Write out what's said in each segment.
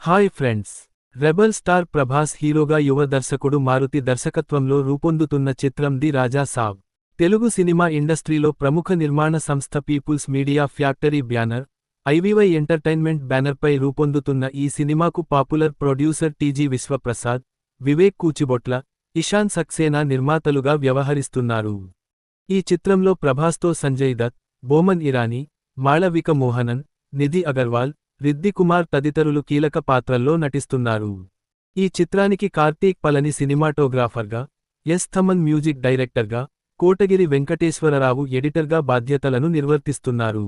Hi friends, rebel star Prabhas హీరోగా యువ దర్శకుడు మారుతి దర్శకత్వంలో రూపొందుతున్న చిత్రం ది రాజా సాబ్. తెలుగు సినిమా ఇండస్ట్రీలో ప్రముఖ నిర్మాణ సంస్థ people's media factory banner, IVY entertainment బ్యానర్పై రూపొందుతున్న ఈ సినిమాకు popular producer TG Vishwaprasad, Vivek Kuchibhotla, Ishan Saxena నిర్మాతలుగా వ్యవహరిస్తున్నారు. ఈ చిత్రంలో ప్రభాస్తో సంజయ్ దత్, బోమన్ ఇరానీ, మాళవిక మోహనన్, నిధి అగర్వాల్, రిద్ది కుమార్ తదితరులు కీలక పాత్రల్లో నటిస్తున్నారు. ఈ చిత్రానికి కార్తీక్ పలని సినిమాటోగ్రాఫర్గా, ఎస్ థమన్ మ్యూజిక్ డైరెక్టర్గా, కోటగిరి వెంకటేశ్వరరావు ఎడిటర్గా బాధ్యతలను నిర్వర్తిస్తున్నారు.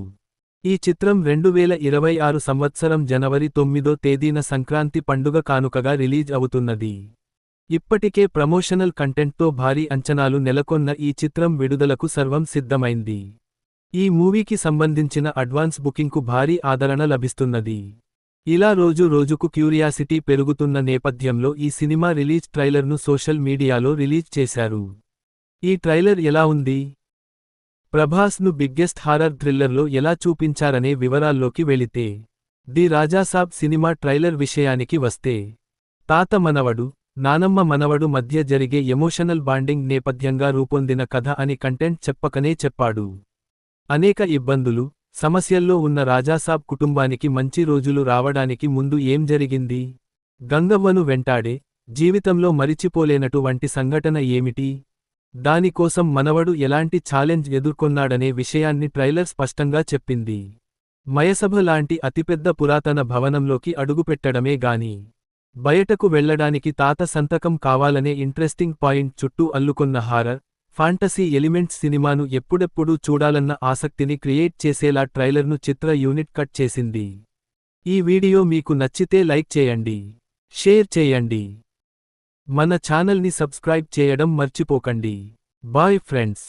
ఈ చిత్రం 2026 సంవత్సరం జనవరి 9వ తేదీన సంక్రాంతి పండుగ కానుకగా రిలీజ్ అవుతున్నది. ఇప్పటికే ప్రమోషనల్ కంటెంట్తో భారీ అంచనాలు నెలకొన్న ఈ చిత్రం విడుదలకు సర్వం సిద్ధమైంది. ఈ మూవీకి సంబంధించిన అడ్వాన్స్ బుకింగ్కు భారీ ఆదరణ లభిస్తున్నది. ఇలా రోజు రోజుకు క్యూరియాసిటీ పెరుగుతున్న నేపథ్యంలో ఈ సినిమా రిలీజ్ ట్రైలర్ను సోషల్ మీడియాలో రిలీజ్ చేశారు. ఈ ట్రైలర్ ఎలా ఉంది? ప్రభాస్ను బిగ్గెస్ట్ హారర్ థ్రిల్లర్లో ఎలా చూపించారనే వివరాల్లోకి వెళితే, ది రాజాసాబ్ సినిమా ట్రైలర్ విషయానికి వస్తే, తాత మనవడు, నానమ్మ మనవడు మధ్య జరిగే ఎమోషనల్ బాండింగ్ నేపథ్యంగా రూపొందిన కథ అని కంటెంట్ చెప్పకనే చెప్పాడు. అనేక ఇబ్బందులు, సమస్యల్లో ఉన్న రాజాసాబ్ కుటుంబానికి మంచి రోజులు రావడానికి ముందు ఏం జరిగింది? గంగవ్వను వెంటాడే, జీవితంలో మరిచిపోలేనటువంటి సంఘటన ఏమిటి? దానికోసం మనవడు ఎలాంటి ఛాలెంజ్ ఎదుర్కొన్నాడనే విషయాన్ని ట్రైలర్ స్పష్టంగా చెప్పింది. మయసభ లాంటి అతిపెద్ద పురాతన భవనంలోకి అడుగుపెట్టడమే గాని, బయటకు వెళ్లడానికి తాత సంతకం కావాలనే ఇంట్రెస్టింగ్ పాయింట్ చుట్టూ అల్లుకొన్న హారర్, ఫాంటసీ ఎలిమెంట్స్ సినిమాను ఎప్పుడెప్పుడూ చూడాలన్న ఆసక్తిని క్రియేట్ చేసేలా ట్రైలర్ను చిత్ర యూనిట్ కట్ చేసింది. ఈ వీడియో మీకు నచ్చితే లైక్ చేయండి, షేర్ చేయండి. మన ఛానల్ని సబ్స్క్రైబ్ చేయడం మర్చిపోకండి. Bye friends.